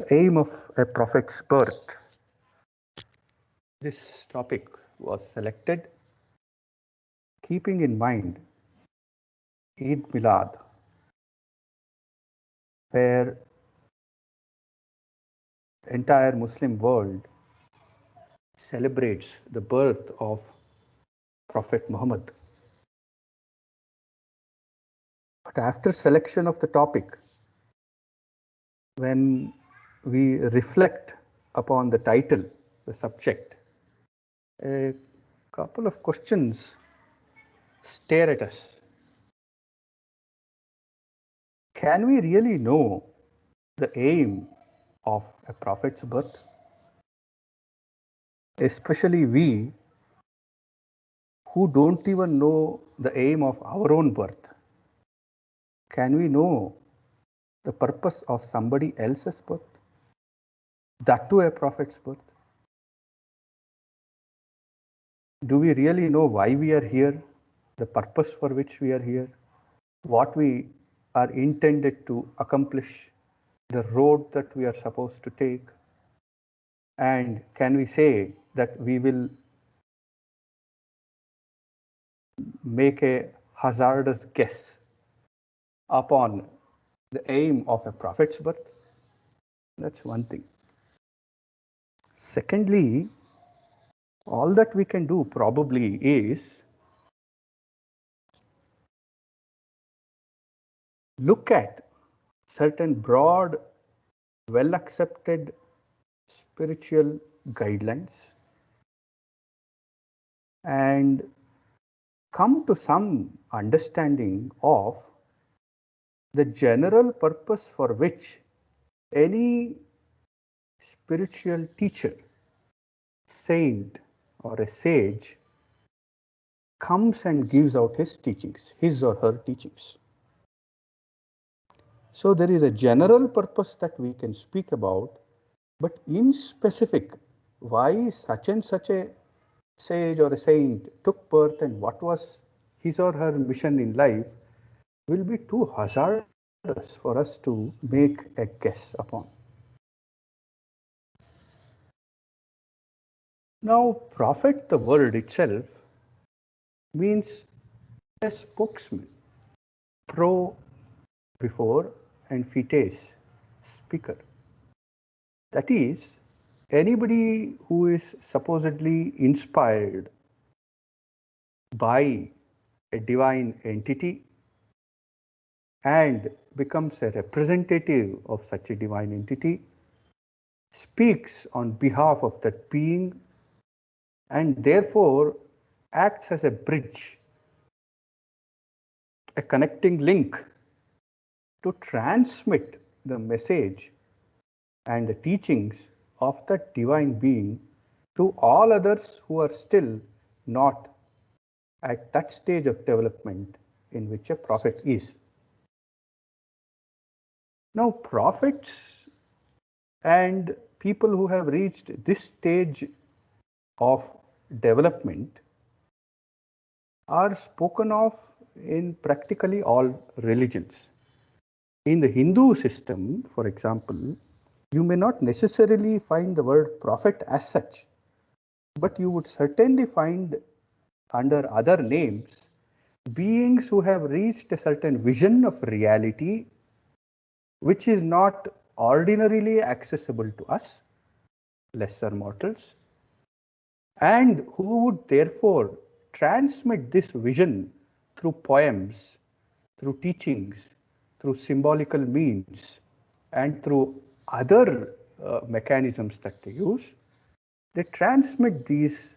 The aim of a prophet's birth. This topic was selected keeping in mind Eid Milad, where the entire Muslim world celebrates the birth of Prophet Muhammad. But after selection of the topic, when we reflect upon the title, the subject, a couple of questions stare at us. Can we really know the aim of a prophet's birth? Especially we who don't even know the aim of our own birth. Can we know the purpose of somebody else's birth? That too a prophet's birth. Do we really know why we are here? The purpose for which we are here? What we are intended to accomplish? The road that we are supposed to take? And can we say that we will make a hazardous guess upon the aim of a prophet's birth? That's one thing. Secondly, all that we can do probably is look at certain broad, well accepted spiritual guidelines and come to some understanding of the general purpose for which any spiritual teacher, saint, or a sage comes and gives out his teachings, his or her teachings. So there is a general purpose that we can speak about, but in specific, why such and such a sage or a saint took birth and what was his or her mission in life will be too hazardous for us to make a guess upon. Now, prophet, the word itself, means a spokesman, pro before and fetes, speaker. That is, anybody who is supposedly inspired by a divine entity and becomes a representative of such a divine entity, speaks on behalf of that being, and therefore acts as a bridge, a connecting link to transmit the message and the teachings of that divine being to all others who are still not at that stage of development in which a prophet is. Now, prophets and people who have reached this stage of development are spoken of in practically all religions. In the Hindu system, for example, you may not necessarily find the word prophet as such, but you would certainly find under other names beings who have reached a certain vision of reality which is not ordinarily accessible to us, lesser mortals, and who would therefore transmit this vision through poems, through teachings, through symbolical means, and through other mechanisms that they use. They transmit these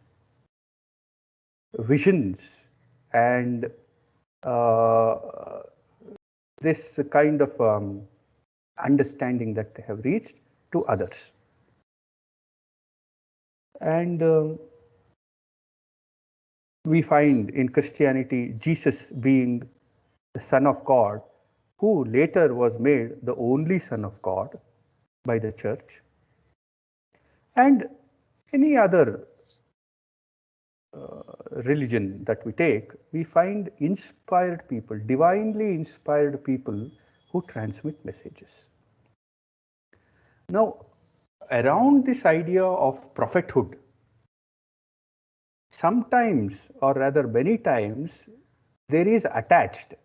visions and this kind of understanding that they have reached to others. And we find in Christianity Jesus being the Son of God, who later was made the only Son of God by the church. And any other religion that we take, we find inspired people, divinely inspired people who transmit messages. Now, around this idea of prophethood, sometimes, or rather many times, there is attached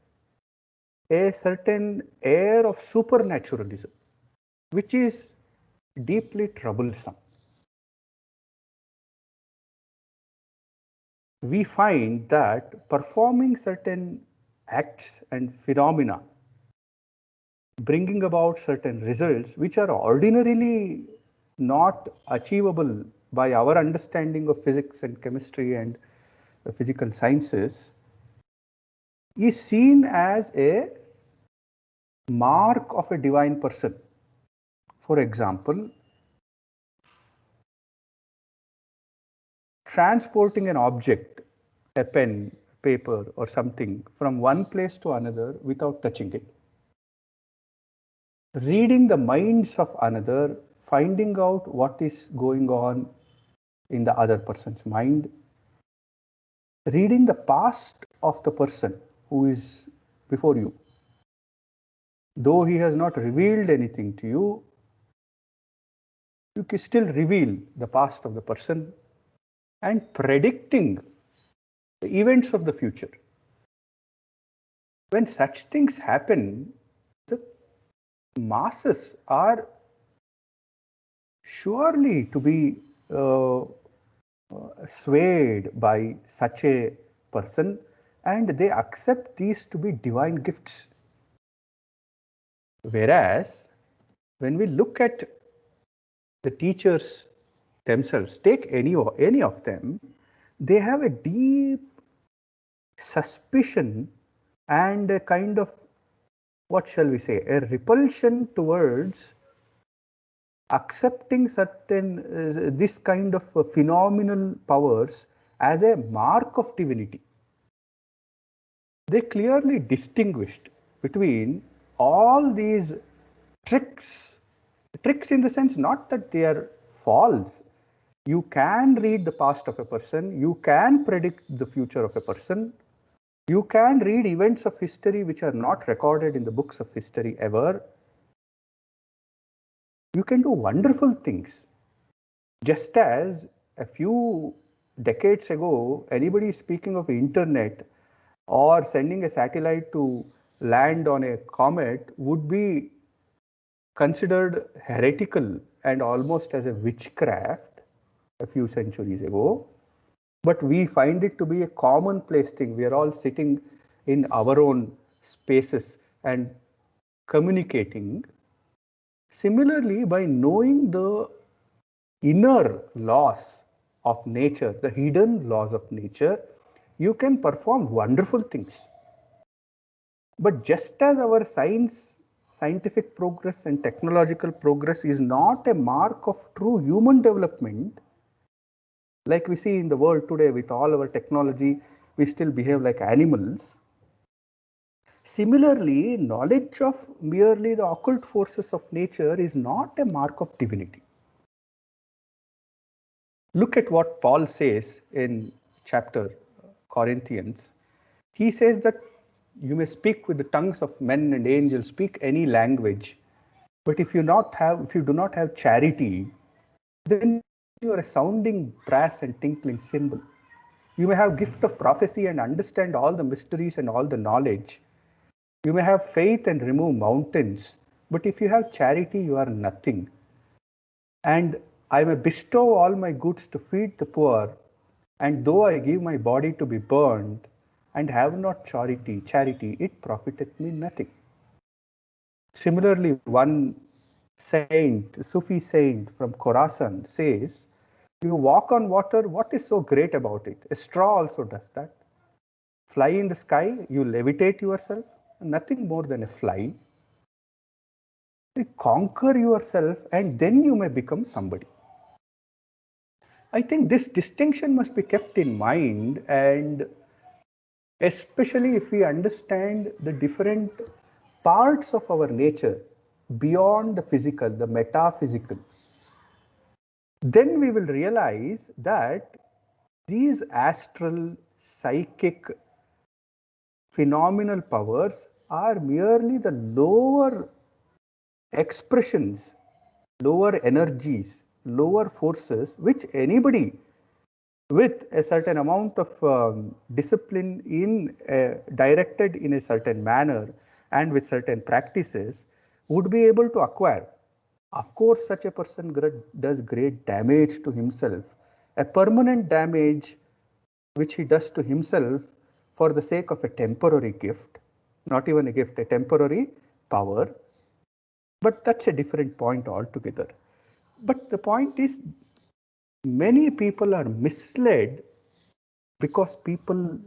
a certain air of supernaturalism, which is deeply troublesome. We find that performing certain acts and phenomena, bringing about certain results which are ordinarily not achievable by our understanding of physics and chemistry and physical sciences, is seen as a mark of a divine person. For example, transporting an object, a pen, paper, or something from one place to another without touching it. Reading the minds of another, finding out what is going on in the other person's mind, reading the past of the person who is before you. Though he has not revealed anything to you, you can still reveal the past of the person and predicting the events of the future. When such things happen, the masses are surely to be swayed by such a person, and they accept these to be divine gifts. Whereas, when we look at the teachers themselves, take any of them, they have a deep suspicion and a kind of, what shall we say, a repulsion towards accepting certain this kind of phenomenal powers as a mark of divinity. They clearly distinguished between all these tricks, tricks in the sense not that they are false. You can read the past of a person, you can predict the future of a person, you can read events of history which are not recorded in the books of history ever. You can do wonderful things. Just as a few decades ago, anybody speaking of internet or sending a satellite to land on a comet would be considered heretical and almost as a witchcraft a few centuries ago. But we find it to be a commonplace thing. We are all sitting in our own spaces and communicating. Similarly, by knowing the inner laws of nature, the hidden laws of nature, you can perform wonderful things. But just as our scientific progress and technological progress is not a mark of true human development, like we see in the world today with all our technology, we still behave like animals. Similarly, knowledge of merely the occult forces of nature is not a mark of divinity. Look at what Paul says in chapter Corinthians. He says that you may speak with the tongues of men and angels, speak any language, but if you do not have charity, then you are a sounding brass and tinkling cymbal. You may have gift of prophecy and understand all the mysteries and all the knowledge. You may have faith and remove mountains, but if you have charity, you are nothing. And I may bestow all my goods to feed the poor, and though I give my body to be burned, and have not charity, it profiteth me nothing. Similarly, one saint, Sufi saint from Khorasan says, you walk on water, what is so great about it? A straw also does that. Fly in the sky, you levitate yourself, nothing more than a fly. You conquer yourself and then you may become somebody. I think this distinction must be kept in mind, and especially if we understand the different parts of our nature beyond the physical, the metaphysical, then we will realize that these astral, psychic, phenomenal powers are merely the lower expressions, lower energies, lower forces, which anybody with a certain amount of discipline directed in a certain manner and with certain practices would be able to acquire. Of course, such a person does great damage to himself, a permanent damage which he does to himself for the sake of a temporary gift, not even a gift, a temporary power. But that's a different point altogether. But the point is, many people are misled because people,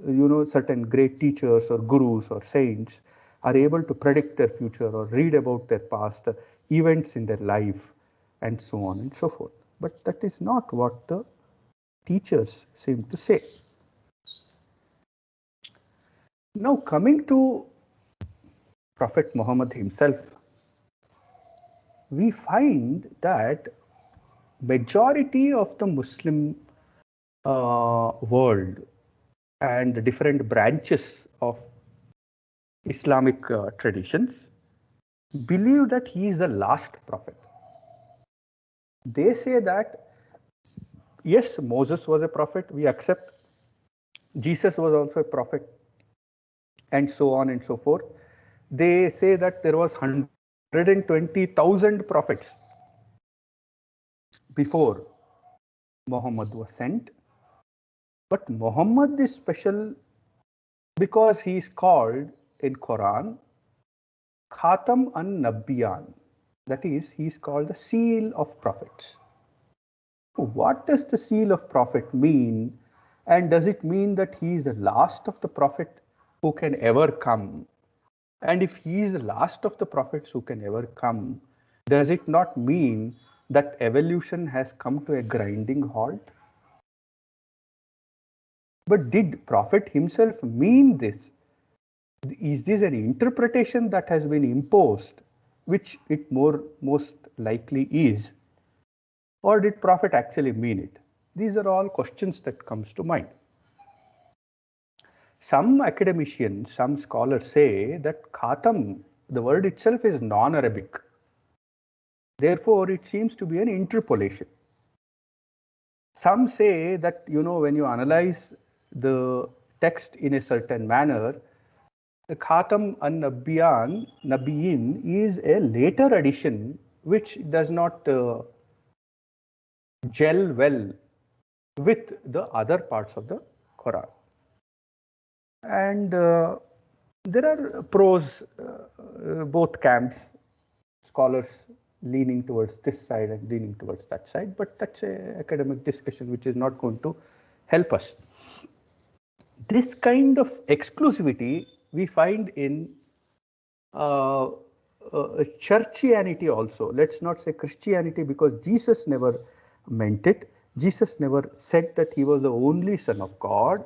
certain great teachers or gurus or saints are able to predict their future or read about their past events in their life and so on and so forth. But that is not what the teachers seem to say. Now, coming to Prophet Muhammad himself, we find that majority of the Muslim world and the different branches of Islamic traditions believe that he is the last prophet. They say that, yes, Moses was a prophet, we accept. Jesus was also a prophet, and so on and so forth. They say that there was 120,000 prophets before Muhammad was sent. But Muhammad is special because he is called in Quran Khatam an-Nabbiyan. That is, he is called the seal of prophets. What does the seal of prophet mean? And does it mean that he is the last of the prophet who can ever come? And if he is the last of the prophets who can ever come, does it not mean that evolution has come to a grinding halt? But did Prophet himself mean this? Is this an interpretation that has been imposed, which it most likely is? Or did Prophet actually mean it? These are all questions that comes to mind. Some academicians, some scholars say that Khatam, the word itself is non-Arabic. Therefore, it seems to be an interpolation. Some say that, when you analyze the text in a certain manner, the Khatam an-Nabbiyin is a later addition which does not gel well with the other parts of the Quran. And there are pros, both camps, scholars leaning towards this side and leaning towards that side, but that's an academic discussion which is not going to help us. This kind of exclusivity we find in churchianity also. Let's not say Christianity, because Jesus never meant it. Jesus never said that he was the only Son of God.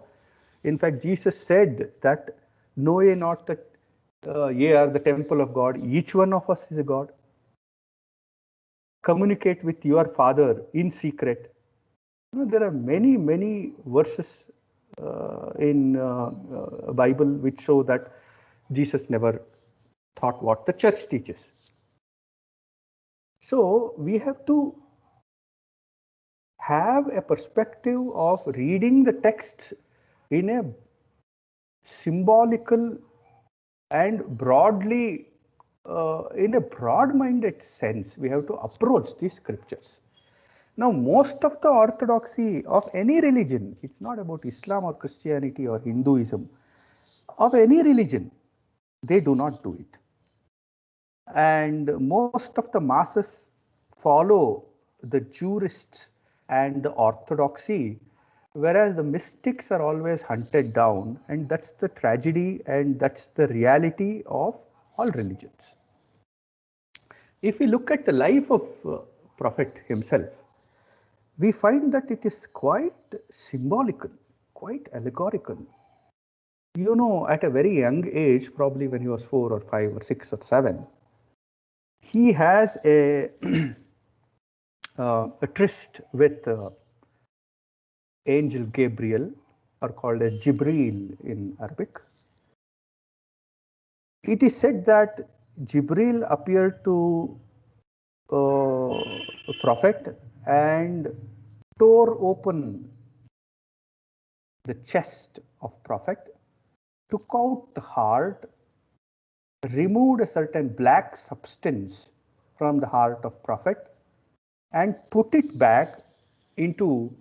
In fact, Jesus said that, know ye not that ye are the temple of God, each one of us is a God. Communicate with your Father in secret. There are many, many verses in Bible which show that Jesus never taught what the church teaches. So we have to have a perspective of reading the text in a symbolical and broadly, in a broad-minded sense. We have to approach these scriptures. Now, most of the orthodoxy of any religion, it's not about Islam or Christianity or Hinduism, of any religion, they do not do it. And most of the masses follow the jurists and the orthodoxy, whereas the mystics are always hunted down, and that's the tragedy and that's the reality of all religions. If we look at the life of Prophet himself, we find that it is quite symbolical, quite allegorical. At a very young age, probably when he was 4 or 5 or 6 or 7, he has a tryst with angel Gabriel, or called as Jibril in Arabic. It is said that Jibril appeared to Prophet and tore open the chest of Prophet, took out the heart, removed a certain black substance from the heart of Prophet, and put it back into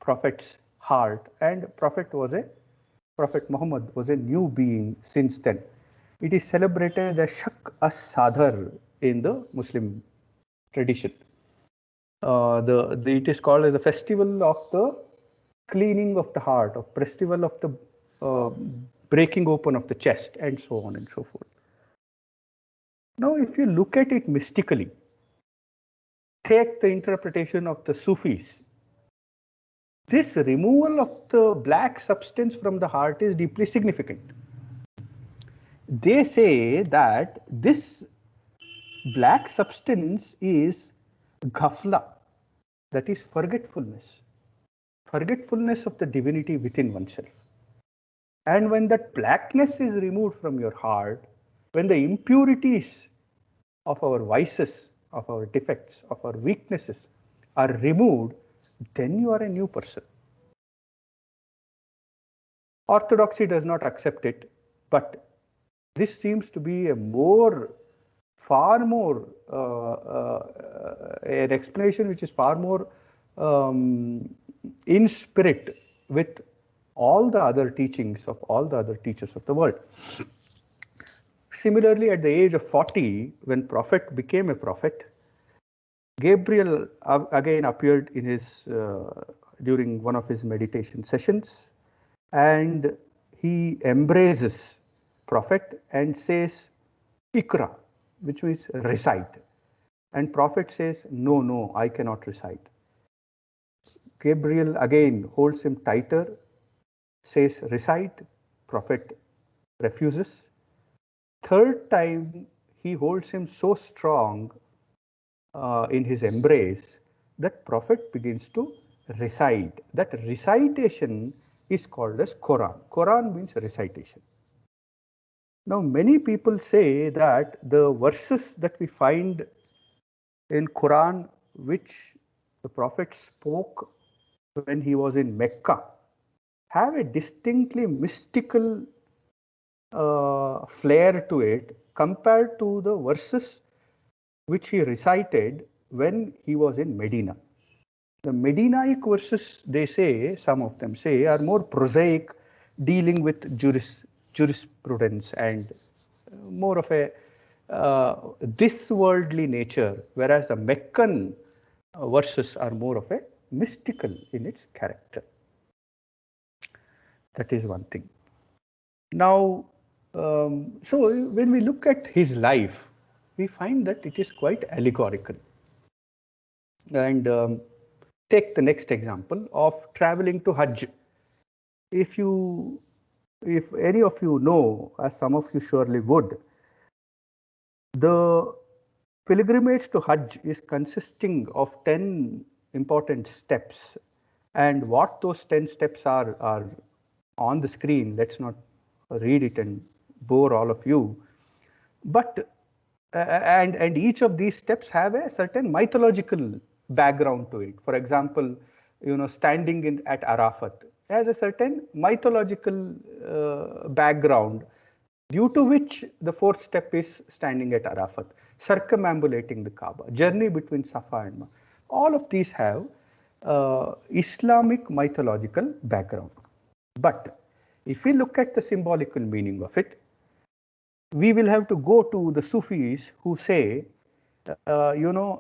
Prophet's heart. And Prophet Muhammad was a new being since then. It is celebrated as Shak as-Sadar in the Muslim tradition. It is called as a festival of the cleaning of the heart, of festival of the breaking open of the chest, and so on and so forth. Now, if you look at it mystically, take the interpretation of the Sufis. This removal of the black substance from the heart is deeply significant. They say that this black substance is ghafla, that is forgetfulness of the divinity within oneself. And when that blackness is removed from your heart, when the impurities of our vices, of our defects, of our weaknesses are removed, then you are a new person. Orthodoxy does not accept it, but this seems to be far more, an explanation which is far more in spirit with all the other teachings of all the other teachers of the world. Similarly, at the age of 40, when Prophet became a prophet, Gabriel again appeared in his during one of his meditation sessions, and he embraces Prophet and says, Ikra, which means recite. And Prophet says, no, I cannot recite. Gabriel again holds him tighter, says, recite. Prophet refuses. Third time, he holds him so strong in his embrace that Prophet begins to recite. That recitation is called as Quran. Quran means recitation. Now, many people say that the verses that we find in Quran, which the Prophet spoke when he was in Mecca, have a distinctly mystical flair to it compared to the verses which he recited when he was in Medina. The Medinaic verses, they say, some of them say, are more prosaic, dealing with jurisprudence and more of a this worldly nature, whereas the Meccan verses are more of a mystical in its character. That is one thing. Now, so when we look at his life, we find that it is quite allegorical. And take the next example of traveling to Hajj. If any of you know, as some of you surely would, the pilgrimage to Hajj is consisting of 10 important steps. And what those 10 steps are on the screen. Let's not read it and bore all of you. But and each of these steps have a certain mythological background to it. For example, standing at Arafat has a certain mythological background, due to which the fourth step is standing at Arafat, circumambulating the Kaaba, journey between Safa and Marwa. All of these have Islamic mythological background. But if we look at the symbolical meaning of it, we will have to go to the Sufis who say,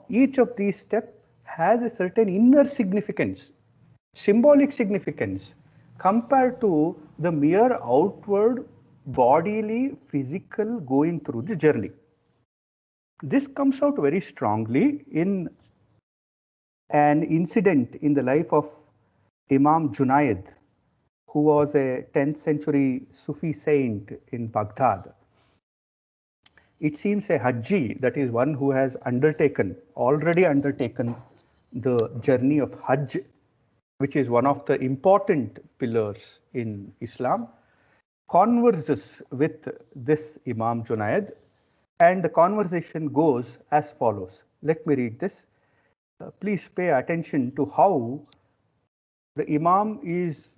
each of these steps has a certain inner significance, symbolic significance, compared to the mere outward bodily, physical going through the journey. This comes out very strongly in an incident in the life of Imam Junaid, who was a 10th century Sufi saint in Baghdad. It seems a Hajji, that is one who has already undertaken the journey of Hajj, which is one of the important pillars in Islam, converses with this Imam Junaid, and the conversation goes as follows. Let me read this. please pay attention to how the Imam is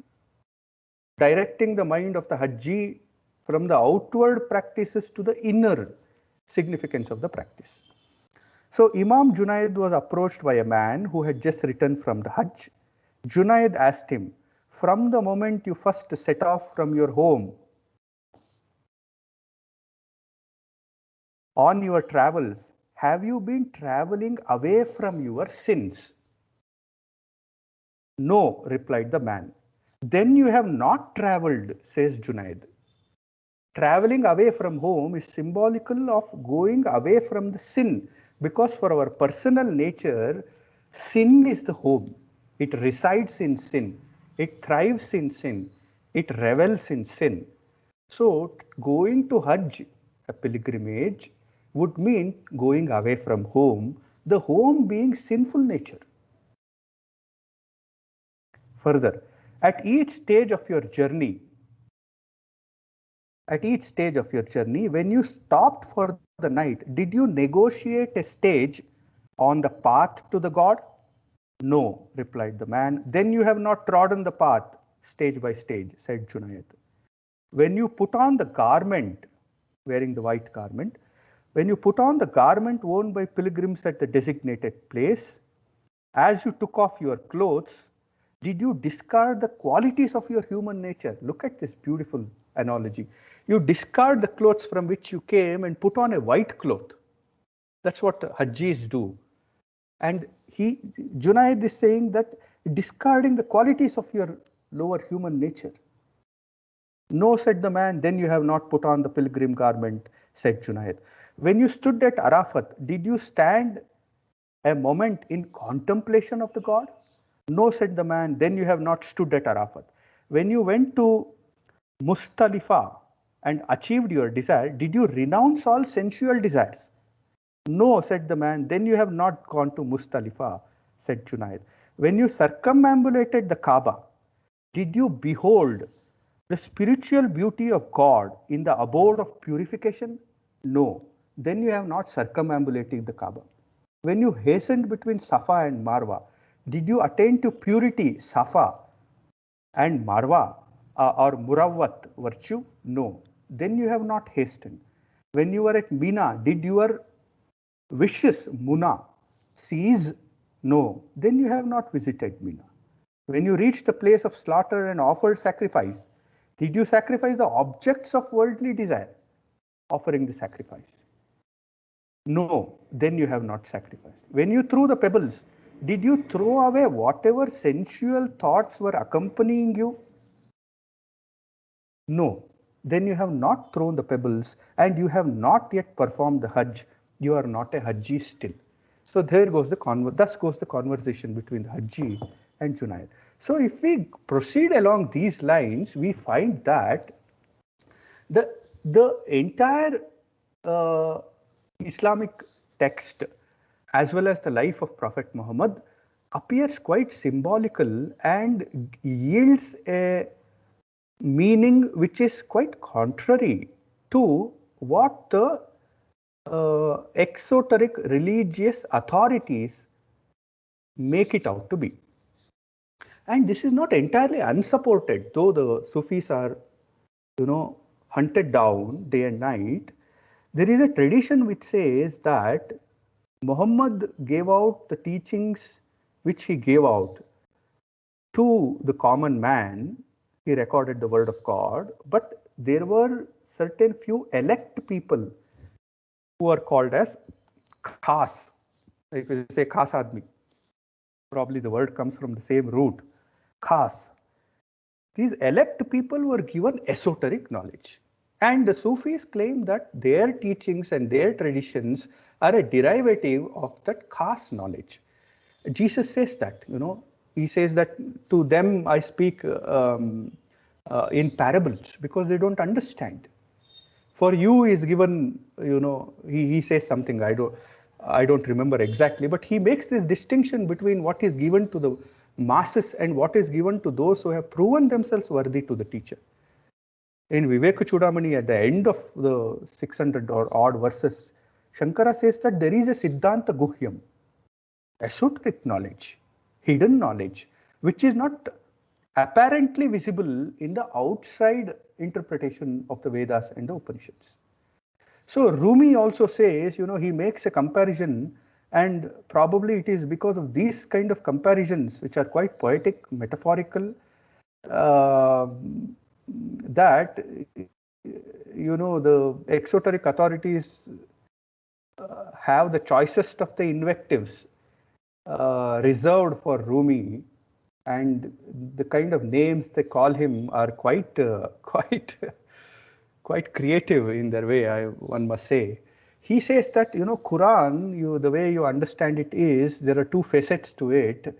directing the mind of the Hajji from the outward practices to the inner significance of the practice. So Imam Junaid was approached by a man who had just returned from the Hajj. Junaid asked him, from the moment you first set off from your home on your travels, have you been traveling away from your sins? No, replied the man. Then you have not traveled, says Junaid. Traveling away from home is symbolical of going away from the sin, because for our personal nature, sin is the home. It resides in sin. It thrives in sin. It revels in sin. So going to Hajj, a pilgrimage, would mean going away from home, the home being sinful nature. Further, at each stage of your journey, when you stopped for the night, did you negotiate a stage on the path to the God? No, replied the man. Then you have not trodden the path stage by stage, said Junaid. When you put on the garment, wearing the white garment, when you put on the garment worn by pilgrims at the designated place, as you took off your clothes, did you discard the qualities of your human nature? Look at this beautiful analogy. You discard the clothes from which you came and put on a white cloth. That's what Hajjis do. And Junaid is saying that discarding the qualities of your lower human nature. No, said the man, then you have not put on the pilgrim garment, said Junaid. When you stood at Arafat, did you stand a moment in contemplation of the God? No, said the man, then you have not stood at Arafat. When you went to Mustalifa and achieved your desire, did you renounce all sensual desires? No, said the man, then you have not gone to Mustalifa, said Junaid. When you circumambulated the Kaaba, did you behold the spiritual beauty of God in the abode of purification? No, then you have not circumambulated the Kaaba. When you hastened between Safa and Marwa, did you attain to purity, Safa and Marwa, or Murawat virtue? No, then you have not hastened. When you were at Mina, did your wishes, Muna, cease? No, then you have not visited Mina. When you reached the place of slaughter and offered sacrifice, did you sacrifice the objects of worldly desire, offering the sacrifice? No, then you have not sacrificed. When you threw the pebbles, did you throw away whatever sensual thoughts were accompanying you? No, then you have not thrown the pebbles and you have not yet performed the Hajj. You are not a Hajji still. So thus goes the conversation between the Hajji and Junaid. So if we proceed along these lines, we find that the entire Islamic text, as well as the life of Prophet Muhammad, appears quite symbolical and yields a meaning which is quite contrary to what the exoteric religious authorities make it out to be. And this is not entirely unsupported, though the Sufis are, hunted down day and night. There is a tradition which says that Muhammad gave out the teachings which he gave out to the common man. He recorded the word of God, but there were certain few elect people who are called as khas. If you say khas admi, probably the word comes from the same root, khas. These elect people were given esoteric knowledge. And the Sufis claim that their teachings and their traditions are a derivative of that khas knowledge. Jesus says that, he says that to them I speak in parables because they don't understand. For you is given, he says something, I don't remember exactly, but he makes this distinction between what is given to the masses and what is given to those who have proven themselves worthy to the teacher. In Viveka Chudamani, at the end of the 600 or odd verses, Shankara says that there is a Siddhanta Guhyam. esoteric knowledge, hidden knowledge, which is not apparently visible in the outside interpretation of the Vedas and the Upanishads. So Rumi also says, he makes a comparison, and probably it is because of these kind of comparisons, which are quite poetic, metaphorical, that the exoteric authorities have the choicest of the invectives reserved for Rumi, and the kind of names they call him are quite creative in their way, one must say. He says that Quran, the way you understand it is, there are two facets to it.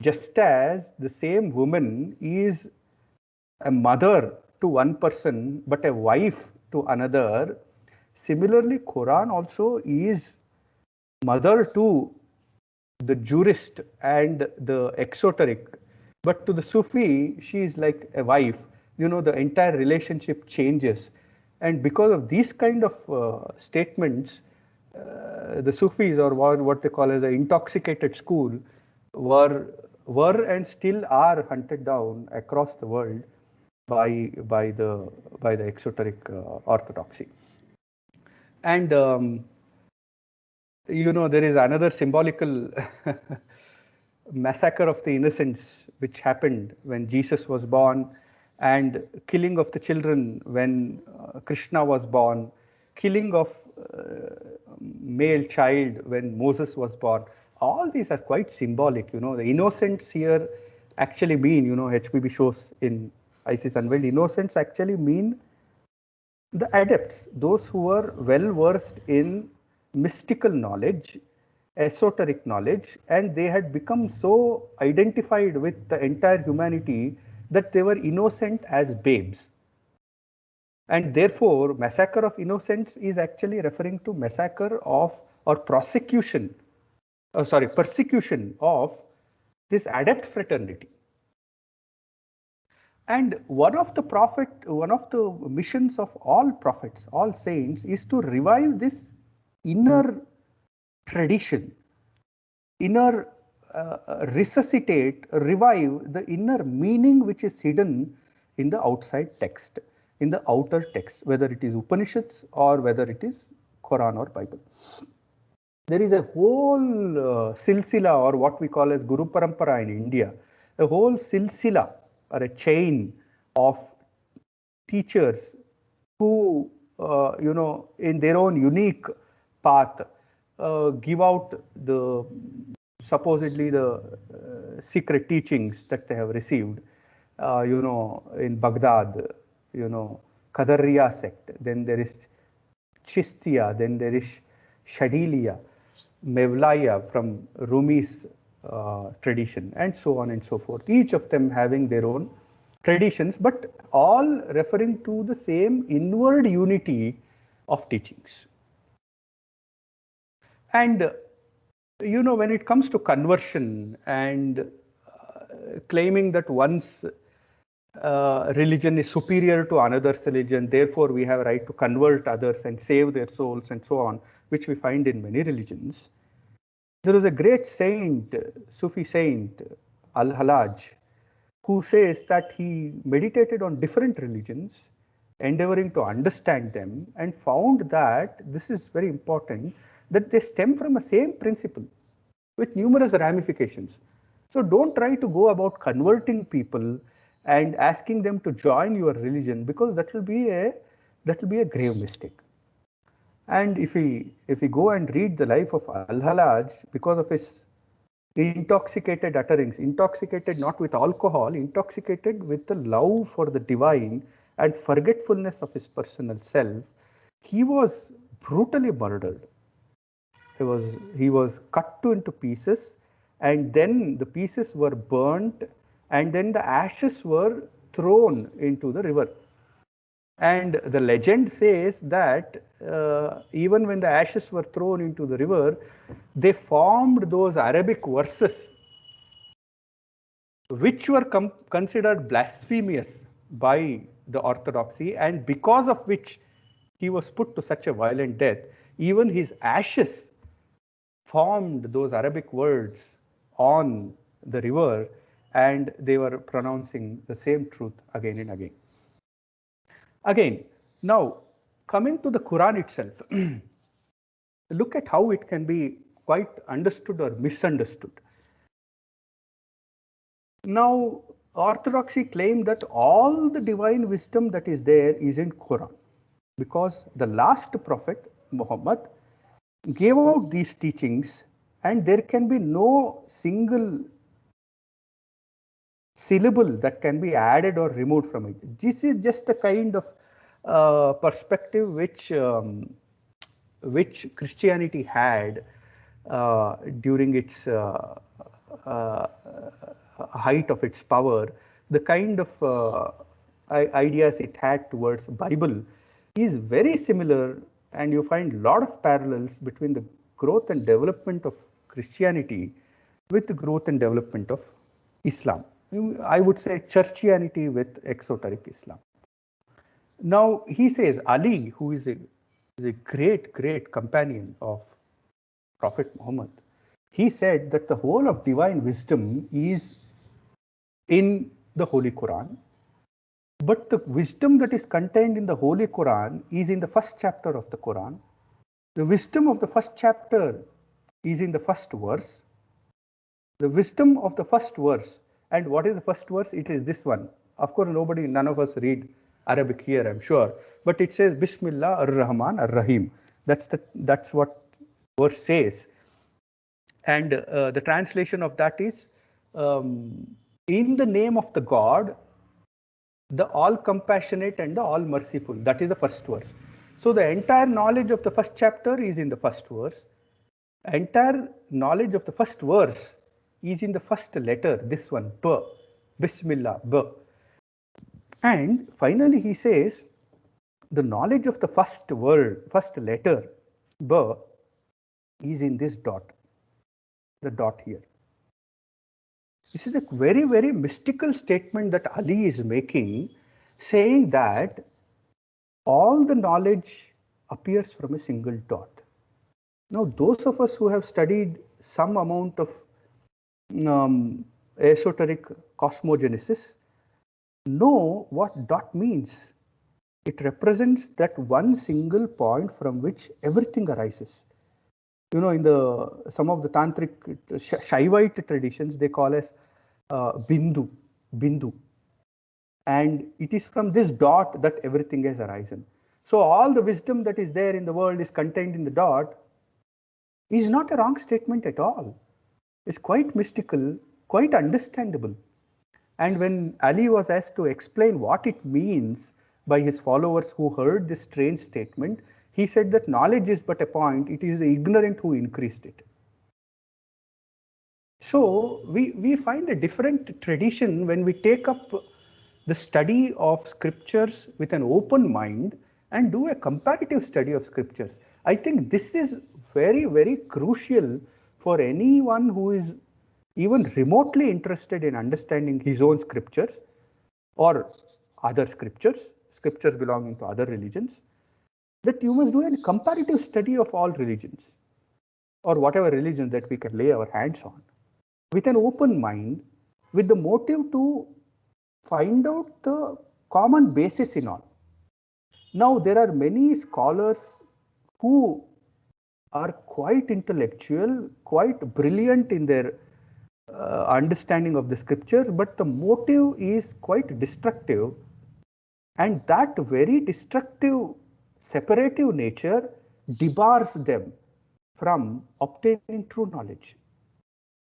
Just as the same woman is a mother to one person but a wife to another, similarly Quran also is mother to the jurist and the exoteric, but to the Sufi she is like a wife. The entire relationship changes, and because of these kind of statements, the Sufis, or what they call as an intoxicated school, were and still are hunted down across the world by the exoteric orthodoxy. And there is another symbolical massacre of the innocents which happened when Jesus was born, and killing of the children when Krishna was born, killing of male child when Moses was born. All these are quite symbolic. The innocents here actually mean, HPB shows in ISIS Unveiled, innocents actually mean the adepts, those who were well versed in mystical knowledge, esoteric knowledge, and they had become so identified with the entire humanity that they were innocent as babes. And therefore, massacre of innocents is actually referring to massacre of, or persecution of this adept fraternity. And one of the missions of all prophets, all saints, is to revive this inner tradition, revive the inner meaning which is hidden in the outside text, in the outer text, whether it is Upanishads or whether it is Quran or Bible. There is a whole silsila, or what we call as Guru Parampara in India, a whole silsila or a chain of teachers who, in their own unique path, give out the supposedly the secret teachings that they have received. In Baghdad, Qadariya sect, then there is Chistiya, then there is Shadiliya, Mevlaya from Rumi's tradition, and so on and so forth. Each of them having their own traditions, but all referring to the same inward unity of teachings. And when it comes to conversion and claiming that one's religion is superior to another's religion, therefore we have a right to convert others and save their souls and so on, which we find in many religions. There is a great saint, Sufi saint, Al-Halaj, who says that he meditated on different religions, endeavoring to understand them, and found that, this is very important, that they stem from the same principle with numerous ramifications. So don't try to go about converting people and asking them to join your religion, because that will be a grave mistake. And if we go and read the life of Al-Halaj, because of his intoxicated utterings, intoxicated not with alcohol, intoxicated with the love for the divine and forgetfulness of his personal self, he was brutally murdered. He was cut into pieces, and then the pieces were burnt, and then the ashes were thrown into the river. And the legend says that even when the ashes were thrown into the river, they formed those Arabic verses which were considered blasphemous by the orthodoxy, and because of which he was put to such a violent death. Even his ashes formed those Arabic words on the river, and they were pronouncing the same truth again and again. Again, now coming to the Quran itself, look at how it can be quite understood or misunderstood. Now, Orthodoxy claim that all the divine wisdom that is there is in Quran, because the last prophet, Muhammad, gave out these teachings, and there can be no single syllable that can be added or removed from it. This is just a kind of perspective which Christianity had during its height of its power. The kind of ideas it had towards Bible is very similar, and you find a lot of parallels between the growth and development of Christianity with the growth and development of Islam. I would say churchianity with exoteric Islam. Now he says Ali, who is a great companion of Prophet Muhammad, he said that the whole of divine wisdom is in the Holy Quran, but the wisdom that is contained in the Holy Quran is in the first chapter of the Quran. The wisdom of the first chapter is in the first verse. The wisdom of the first verse, and what is the first verse? It is this one. Of course, none of us read Arabic here, I'm sure, but it says Bismillah ar-Rahman ar-Rahim. That's what verse says, and the translation of that is in the name of the God, the all compassionate and the all merciful. That is the first verse. So the entire knowledge of the first chapter is in the first verse. Entire knowledge of the first verse is in the first letter, this one, B, Bismillah, B. And finally he says the knowledge of the first word, first letter, B, is in this dot, the dot here. This is a very mystical statement that Ali is making, saying that all the knowledge appears from a single dot. Now, those of us who have studied some amount of esoteric cosmogenesis know what dot means. It represents that one single point from which everything arises. You know, in some of the tantric Shaivite traditions, they call as bindu, and it is from this dot that everything has arisen. So all the wisdom that is there in the world is contained in the dot is not a wrong statement at all. It's quite mystical, quite understandable. And when Ali was asked to explain what it means by his followers who heard this strange statement, he said that knowledge is but a point, it is the ignorant who increased it. So we find a different tradition when we take up the study of scriptures with an open mind and do a comparative study of scriptures. I think this is very crucial for anyone who is even remotely interested in understanding his own scriptures or other scriptures belonging to other religions, that you must do a comparative study of all religions or whatever religion that we can lay our hands on with an open mind, with the motive to find out the common basis in all. Now, there are many scholars who are quite intellectual, quite brilliant in their understanding of the scriptures, but the motive is quite destructive, and that very destructive separative nature debars them from obtaining true knowledge.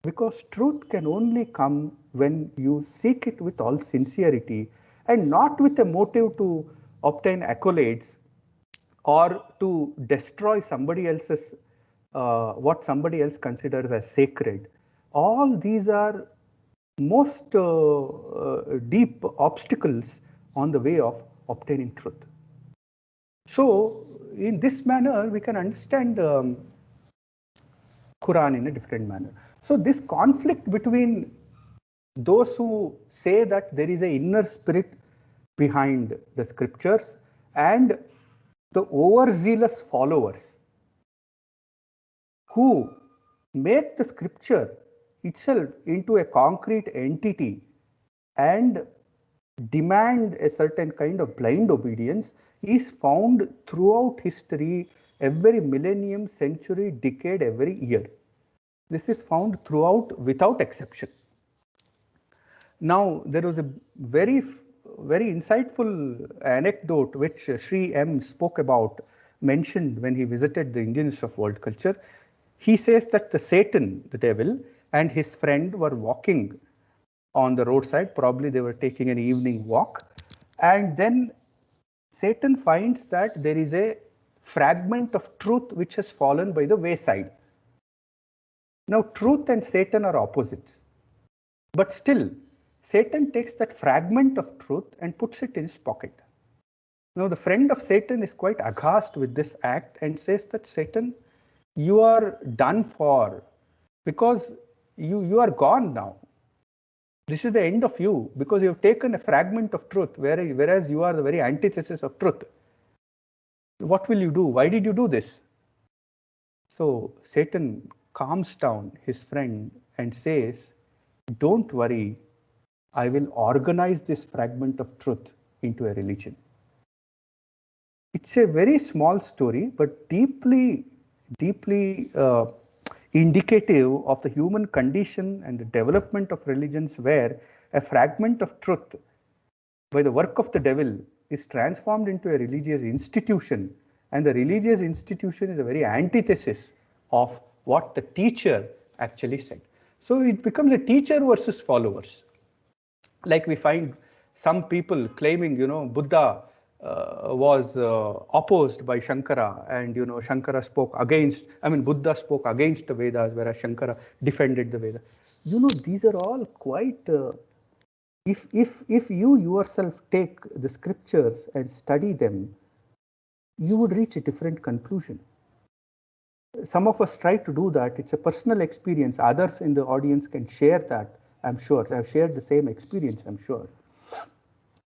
Because truth can only come when you seek it with all sincerity and not with a motive to obtain accolades or to destroy somebody else's, what somebody else considers as sacred. All these are most deep obstacles on the way of obtaining truth. So in this manner, we can understand Quran in a different manner. So this conflict between those who say that there is an inner spirit behind the scriptures and the overzealous followers who make the scripture itself into a concrete entity and demand a certain kind of blind obedience is found throughout history, every millennium, century, decade, every year. This is found throughout without exception. Now, there was a very insightful anecdote which Sri M spoke about, mentioned when he visited the Indian Institute of World Culture. He says that the Satan, the devil, and his friend were walking on the roadside. Probably they were taking an evening walk. And then Satan finds that there is a fragment of truth which has fallen by the wayside. Now, truth and Satan are opposites. But still, Satan takes that fragment of truth and puts it in his pocket. Now, the friend of Satan is quite aghast with this act and says that, Satan, you are done for, because you are gone now. This is the end of you, because you have taken a fragment of truth, whereas you are the very antithesis of truth. What will you do? Why did you do this? So Satan calms down his friend and says, don't worry, I will organize this fragment of truth into a religion. It's a very small story, but deeply indicative of the human condition and the development of religions, where a fragment of truth by the work of the devil is transformed into a religious institution, and the religious institution is a very antithesis of what the teacher actually said. So it becomes a teacher versus followers. Like we find some people claiming, Buddha was opposed by Shankara, and Shankara spoke against, Buddha spoke against the Vedas, whereas Shankara defended the Vedas. These are all quite, if you yourself take the scriptures and study them, you would reach a different conclusion. Some of us try to do that. It's a personal experience. Others in the audience can share that, I'm sure. I've shared the same experience, I'm sure.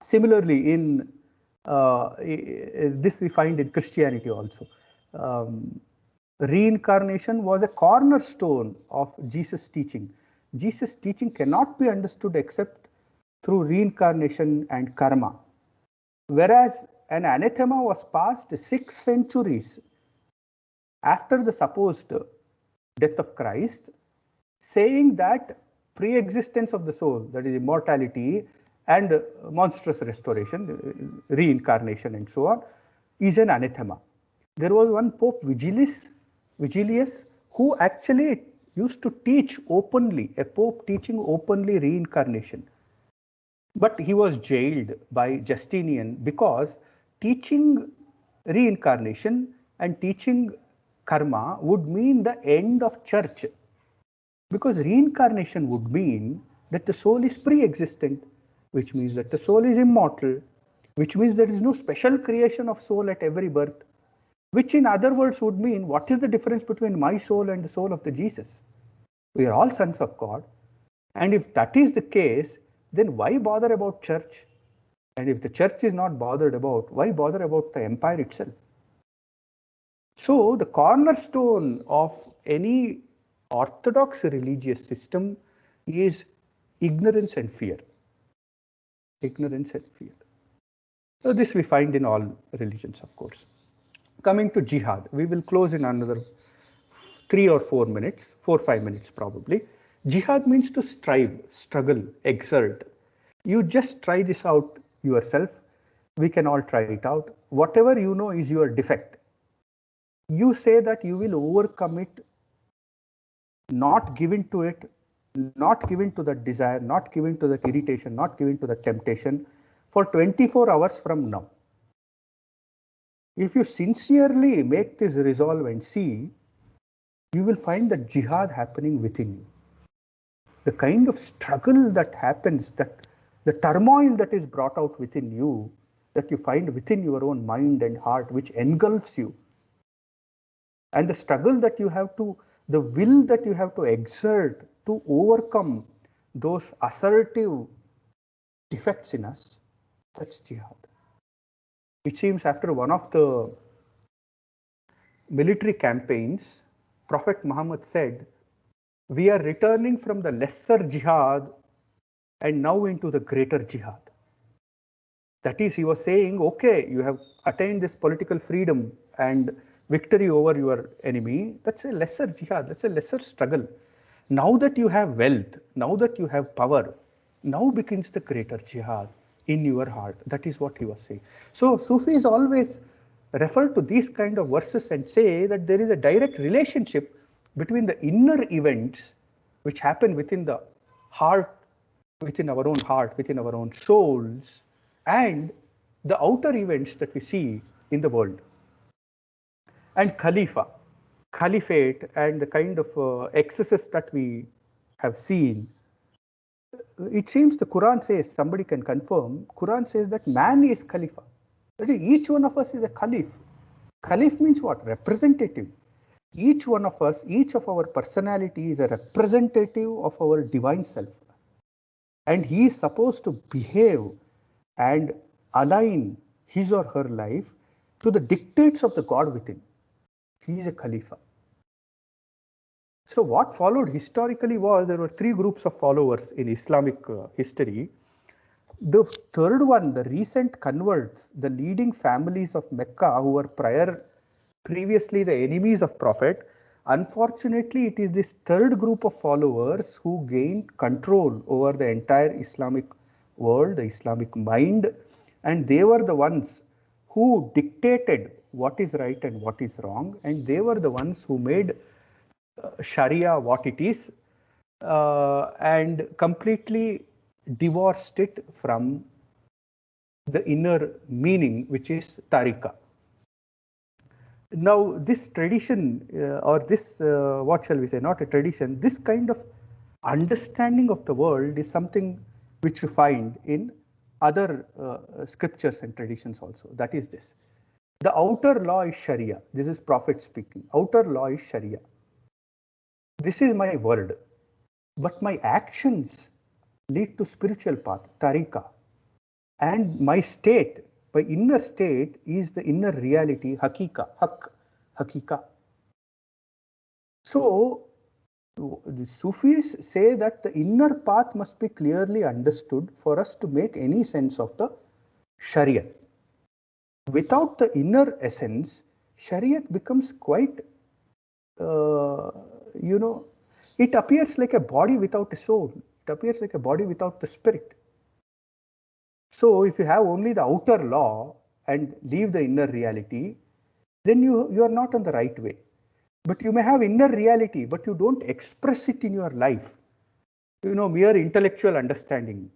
Similarly, in this we find in Christianity also. Reincarnation was a cornerstone of Jesus' teaching. Jesus' teaching cannot be understood except through reincarnation and karma. Whereas an anathema was passed 6 centuries after the supposed death of Christ, saying that pre-existence of the soul, that is immortality and monstrous restoration, reincarnation and so on, is an anathema. There was one Pope Vigilius, who actually used to teach openly, a pope teaching openly reincarnation. But he was jailed by Justinian because teaching reincarnation and teaching karma would mean the end of church. Because reincarnation would mean that the soul is pre-existent, which means that the soul is immortal, which means there is no special creation of soul at every birth, which in other words would mean, what is the difference between my soul and the soul of the Jesus? We are all sons of God. And if that is the case, then why bother about church? And if the church is not bothered about, why bother about the empire itself? So the cornerstone of any orthodox religious system is ignorance and fear. Ignorance and fear. So this we find in all religions, of course. Coming to jihad, we will close in another 3 or 4 minutes, 4 or 5 minutes probably. Jihad means to strive, struggle, exert. You just try this out yourself. We can all try it out. Whatever you know is your defect, you say that you will overcome it, not giving to it, not giving to that desire, not giving to that irritation, not giving to the temptation for 24 hours from now. If you sincerely make this resolve and see, you will find that jihad happening within you. The kind of struggle that happens, that the turmoil that is brought out within you, that you find within your own mind and heart, which engulfs you, and the struggle that you have to, the will that you have to exert to overcome those assertive defects in us, that's jihad. It seems after one of the military campaigns, Prophet Muhammad said we are returning from the lesser jihad and now into the greater jihad. That is, he was saying, okay, you have attained this political freedom and victory over your enemy. That's a lesser jihad, that's a lesser struggle. Now that you have wealth, now that you have power, now begins the greater jihad in your heart. That is what he was saying. So Sufis always refer to these kind of verses and say that there is a direct relationship between the inner events which happen within the heart, within our own heart, within our own souls, and the outer events that we see in the world. And caliphate, and the kind of excesses that we have seen, it seems the Quran says, somebody can confirm, Quran says that man is Khalifa. That is, each one of us is a Caliph. Caliph means what? Representative. Each one of us, each of our personality is a representative of our divine self. And he is supposed to behave and align his or her life to the dictates of the God within. He is a Khalifa. So what followed historically was, there were three groups of followers in Islamic history. The third one, the recent converts, the leading families of Mecca, who were previously the enemies of Prophet, unfortunately it is this third group of followers who gained control over the entire Islamic world, the Islamic mind, and they were the ones who dictated what is right and what is wrong, and they were the ones who made Sharia what it is, and completely divorced it from the inner meaning, which is tariqah. Now, this tradition, or this, what shall we say, not a tradition, this kind of understanding of the world is something which you find in other scriptures and traditions also. That is this. The outer law is Sharia. This is Prophet speaking. Outer law is Sharia. This is my word, but my actions lead to spiritual path, tariqah. And my state, my inner state, is the inner reality, hakika, hakika. So the Sufis say that the inner path must be clearly understood for us to make any sense of the Shariat. Without the inner essence, Shariat becomes quite, it appears like a body without a soul. It appears like a body without the spirit. So if you have only the outer law and leave the inner reality, then you are not on the right way. But you may have inner reality, but you don't express it in your life. Mere intellectual understanding,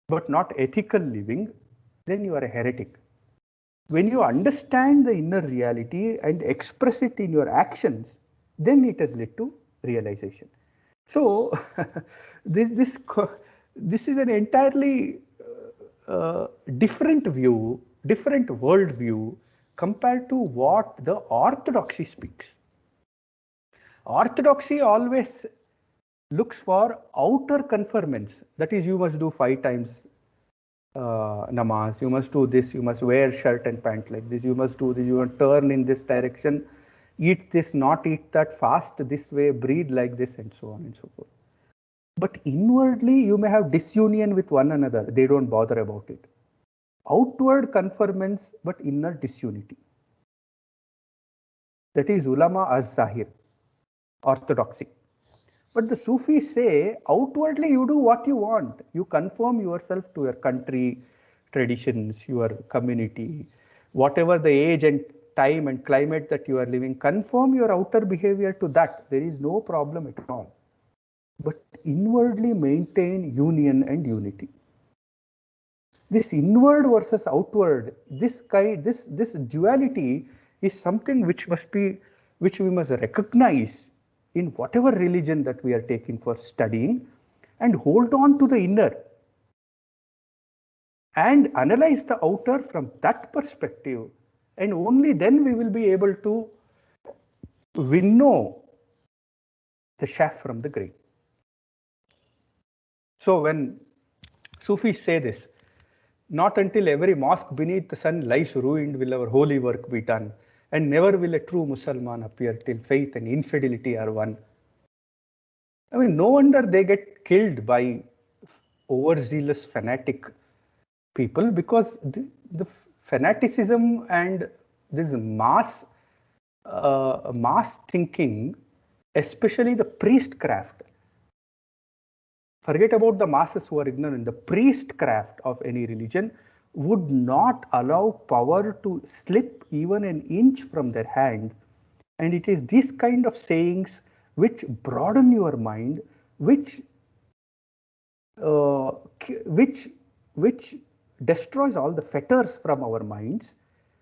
but not ethical living, then you are a heretic. When you understand the inner reality and express it in your actions, then it has led to realization. So this is an entirely different view, different world view compared to what the orthodoxy speaks. Orthodoxy always looks for outer conformance. That is, you must do 5 times namaz, you must do this, you must wear shirt and pant like this, you must do this, you must turn in this direction, eat this, not eat that, fast this way, breathe like this, and so on and so forth. But inwardly, you may have disunion with one another. They don't bother about it. Outward conformance, but inner disunity. That is ulama az-zahir, orthodoxy. But the Sufis say, outwardly you do what you want. You conform yourself to your country, traditions, your community, whatever the age and time and climate that you are living, conform your outer behavior to that. There is no problem at all. But inwardly maintain union and unity. This inward versus outward, this duality is something which we must recognize in whatever religion that we are taking for studying, and hold on to the inner and analyze the outer from that perspective, and only then we will be able to winnow the chaff from the grain. So when Sufis say this, not until every mosque beneath the sun lies ruined will our holy work be done, and never will a true Mussalman appear till faith and infidelity are one. I mean, no wonder they get killed by overzealous fanatic people, because the fanaticism and this mass thinking, especially the priestcraft. Forget about the masses who are ignorant. The priestcraft of any religion would not allow power to slip even an inch from their hand. And it is this kind of sayings which broaden your mind, which uh, which destroys all the fetters from our minds,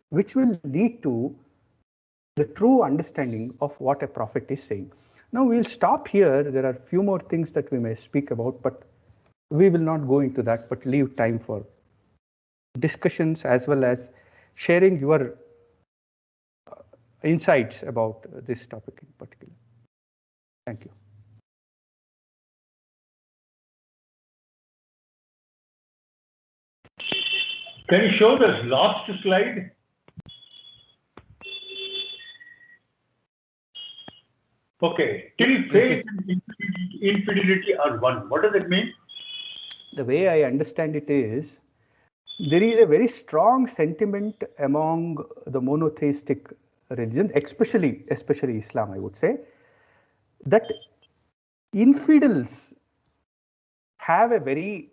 which will lead to the true understanding of what a prophet is saying. Now we'll stop here. There are a few more things that we may speak about, but we will not go into that, but leave time for discussions as well as sharing your insights about this topic in particular. Thank you. Can you show the last slide? Okay, till faith and infidelity are one. What does it mean? The way I understand it is, there is a very strong sentiment among the monotheistic religions, especially Islam, I would say, that infidels have a very,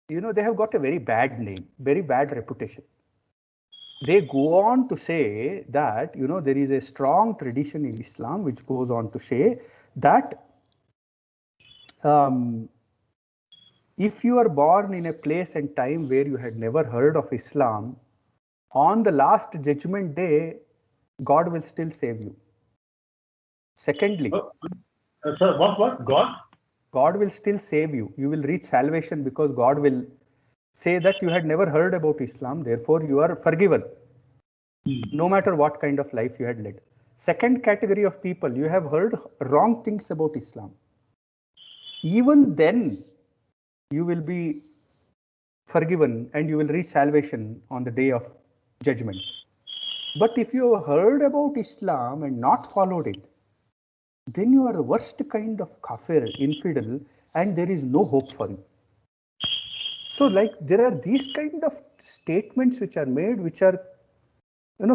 they have got a very bad name, very bad reputation. They go on to say that, there is a strong tradition in Islam which goes on to say that if you are born in a place and time where you had never heard of Islam, on the last judgment day, God will still save you. Secondly, sir, what? God will still save you. You will reach salvation because God will say that you had never heard about Islam, therefore you are forgiven, no matter what kind of life you had led. Second category of people, you have heard wrong things about Islam. Even then, you will be forgiven and you will reach salvation on the day of judgment. But if you have heard about Islam and not followed it, then you are the worst kind of kafir, infidel, and there is no hope for you. So, like, there are these kind of statements which are made, which are,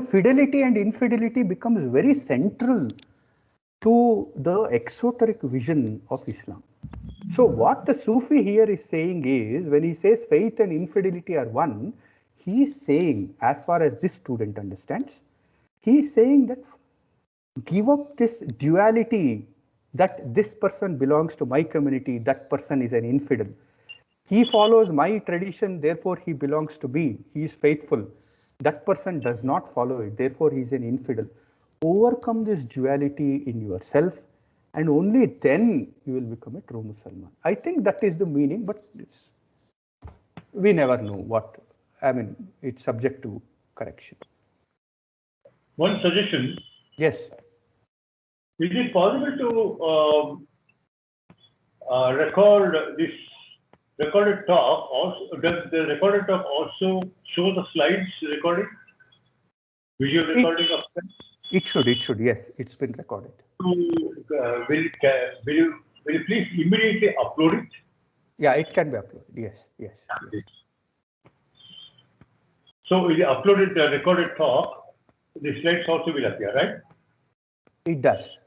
fidelity and infidelity becomes very central to the exoteric vision of Islam. So what the Sufi here is saying is, when he says faith and infidelity are one, he is saying, as far as this student understands, he is saying that give up this duality, that this person belongs to my community, that person is an infidel. He follows my tradition, therefore he belongs to me, he is faithful. That person does not follow it, therefore he is an infidel. Overcome this duality in yourself, and only then you will become a true Muslim. I think that is the meaning, but we never know what, I mean, it's subject to correction. One suggestion. Yes. Is it possible to record this recorded talk? Also, does the recorded talk also show the slides recording? Visual recording of them? It should, yes, it's been recorded. So, will you please immediately upload it? Yeah, it can be uploaded. Yes. So, if you uploaded the recorded talk, the slides also will appear, right? It does.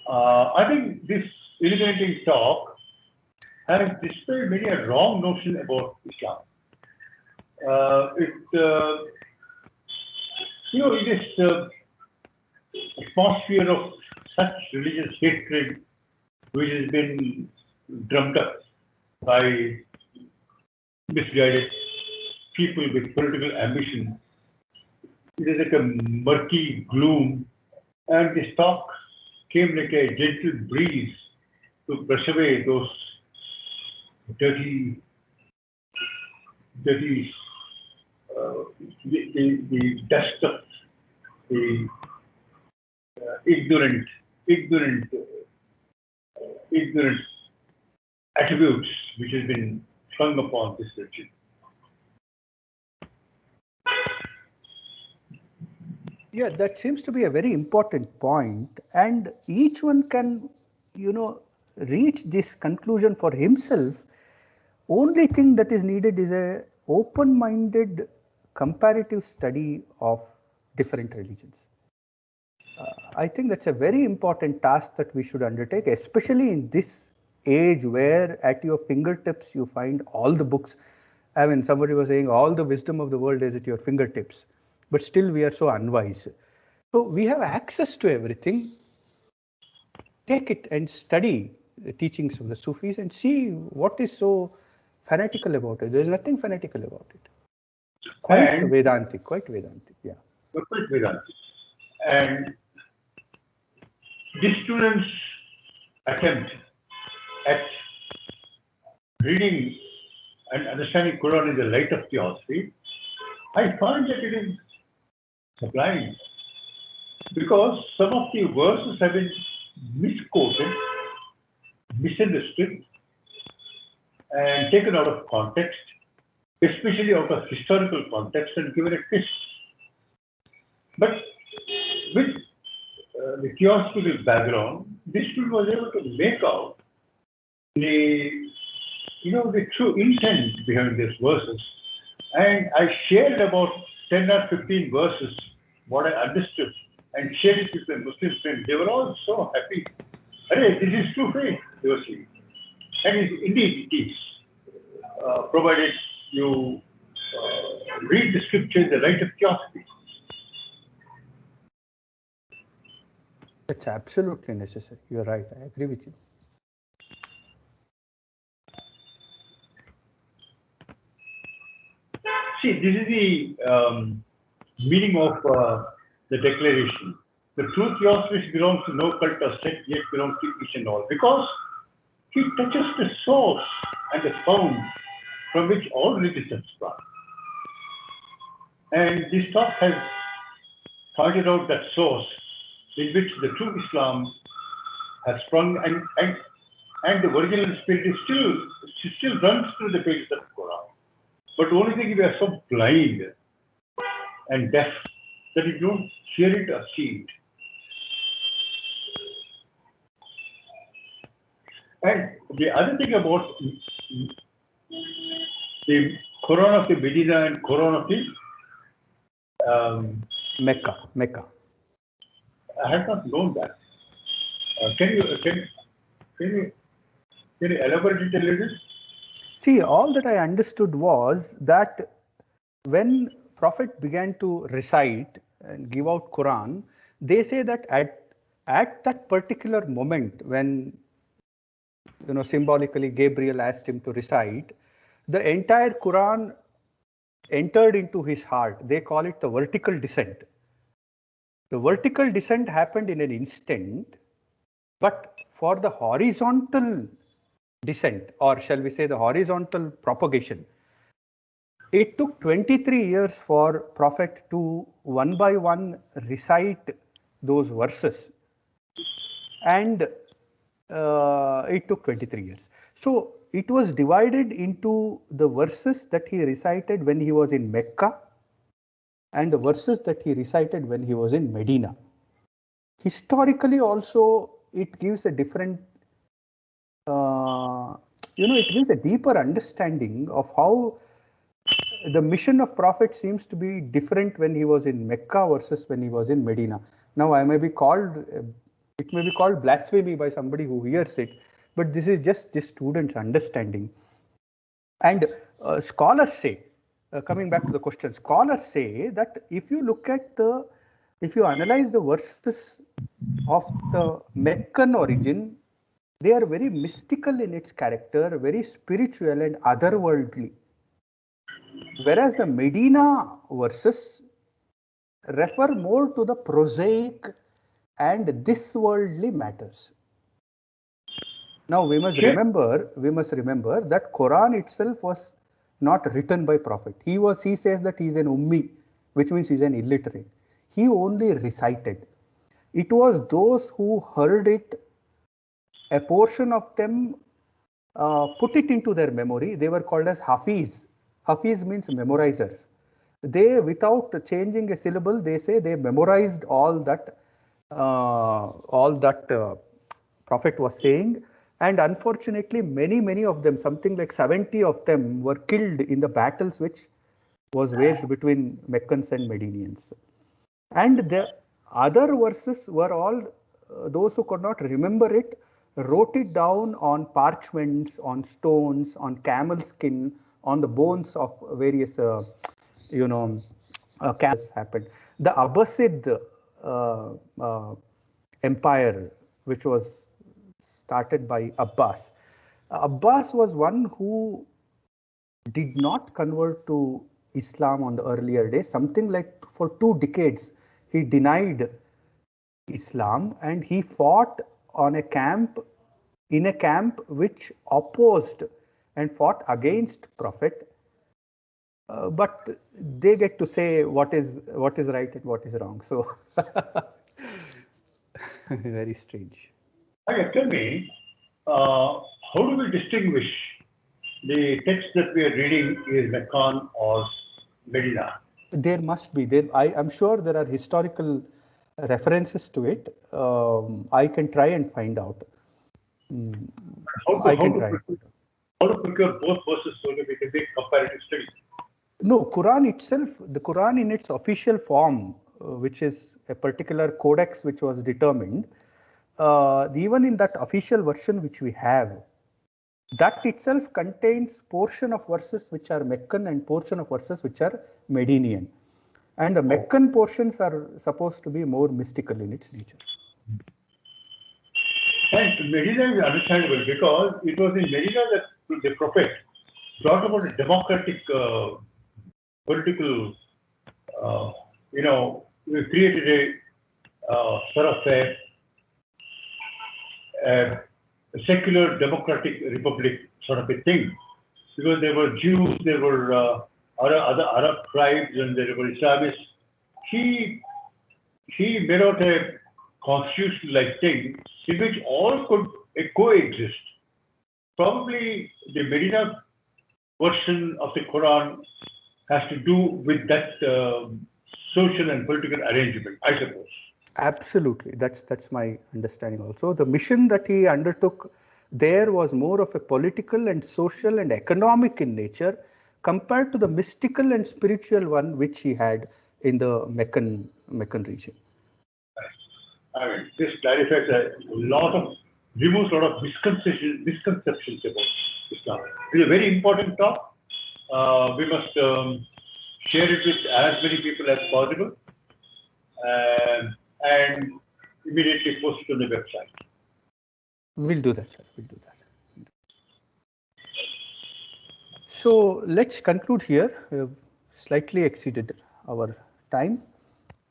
I think this illuminating talk has dispelled many a wrong notion about Islam. In this atmosphere of such religious hatred, which has been drummed up by misguided people with political ambition, it is like a murky gloom, and this talk came like a gentle breeze to brush away those dirty, the dust of the ignorant attributes which has been flung upon this religion. Yeah, that seems to be a very important point, and each one can, reach this conclusion for himself. Only thing that is needed is a open-minded comparative study of different religions. I think that's a very important task that we should undertake, especially in this age where at your fingertips you find all the books. I mean, somebody was saying all the wisdom of the world is at your fingertips, but still we are so unwise. So we have access to everything. Take it and study the teachings of the Sufis and see what is so fanatical about it. There is nothing fanatical about it. Quite And Vedantic, quite Vedantic, yeah. perfect Vedanta. And the students attempt at reading and understanding Quran in the light of theosophy, I find that it is sublime because some of the verses have been misquoted, misunderstood, and taken out of context, especially out of historical context, and given a twist. But with the theosophical background, this student was able to make out the the true intent behind these verses. And I shared about 10 or 15 verses, what I understood, and shared it with my Muslim friends. They were all so happy. Hey, this is true faith, they were saying. And indeed it is, provided you read the scripture in the light of theosophy. That's absolutely necessary. You're right. I agree with you. See, this is the meaning of the declaration. The true theosophist belongs to no cult or sect, yet belongs to each and all. Because he touches the source and the sound from which all religions have sprung. And this talk has pointed out that source in which the true Islam has sprung, and the original spirit is still runs through the pages of the Quran. But the only thing, we are so blind and deaf that we don't hear it or see it. And the other thing about the Quran of the Medina and Quran of the Mecca. I have not known that. Can you elaborate it a little? See, all that I understood was that when Prophet began to recite and give out Quran, they say that at that particular moment when symbolically Gabriel asked him to recite, the entire Quran entered into his heart. They call it the vertical descent. The vertical descent happened in an instant, but for the horizontal descent, or shall we say the horizontal propagation, it took 23 years for Prophet to one by one recite those verses, and it took 23 years. So it was divided into the verses that he recited when he was in Mecca and the verses that he recited when he was in Medina. Historically also, it gives a different it gives a deeper understanding of how the mission of Prophet seems to be different when he was in Mecca versus when he was in Medina. Now, it may be called blasphemy by somebody who hears it, but this is just the student's understanding. And scholars say, coming back to the question, scholars say that if you analyze the verses of the Meccan origin, they are very mystical in its character, very spiritual and otherworldly. Whereas the Medina verses refer more to the prosaic and this worldly matters. Now we must remember that Quran itself was not written by Prophet. He says that he is an ummi, which means he is an illiterate. He only recited. It was those who heard it, a portion of them put it into their memory. They were called as Hafiz. Hafiz means memorizers. they, without changing a syllable, they say they memorized all that Prophet was saying. And unfortunately, many of them, something like 70 of them, were killed in the battles which was waged between Meccans and Medinians. And the other verses were all, those who could not remember it, wrote it down on parchments, on stones, on camel skin, on the bones of various, you know, camels happened. The Abbasid empire, which was started by Abbas. Abbas was one who did not convert to Islam on the earlier days. Something like for 2 decades, he denied Islam and he fought on a camp, in a camp which opposed and fought against Prophet. But they get to say what is right and what is wrong. So very strange. Okay, tell me, how do we distinguish the text that we are reading is Meccan or Medina? There must be. I'm sure there are historical references to it. I can try and find out. I can try. How to procure both verses so that we can make comparative studies? No, Quran itself, the Quran in its official form, which is a particular codex which was determined, even in that official version which we have, that itself contains portion of verses which are Meccan and portion of verses which are Medinian. And the Meccan portions are supposed to be more mystical in its nature. And Medina is understandable because it was in Medina that the Prophet talked about a democratic political, we created a sort of a secular democratic republic sort of a thing. Because there were Jews, there were other Arab tribes, and there were Islamists. He made out a constitution-like thing in which all could coexist. Probably the Medina version of the Quran has to do with that social and political arrangement, I suppose. Absolutely, that's my understanding also. The mission that he undertook there was more of a political and social and economic in nature compared to the mystical and spiritual one which he had in the Meccan region. I mean, this clarifies removes a lot of misconceptions about Islam. It's a very important talk. We must share it with as many people as possible and immediately post it on the website. We'll do that, sir. We'll do that. So let's conclude here. We have slightly exceeded our time.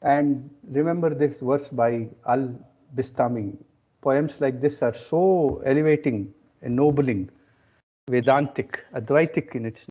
And remember this verse by Al-Bistami. Poems like this are so elevating, ennobling, Vedantic, Advaitic in its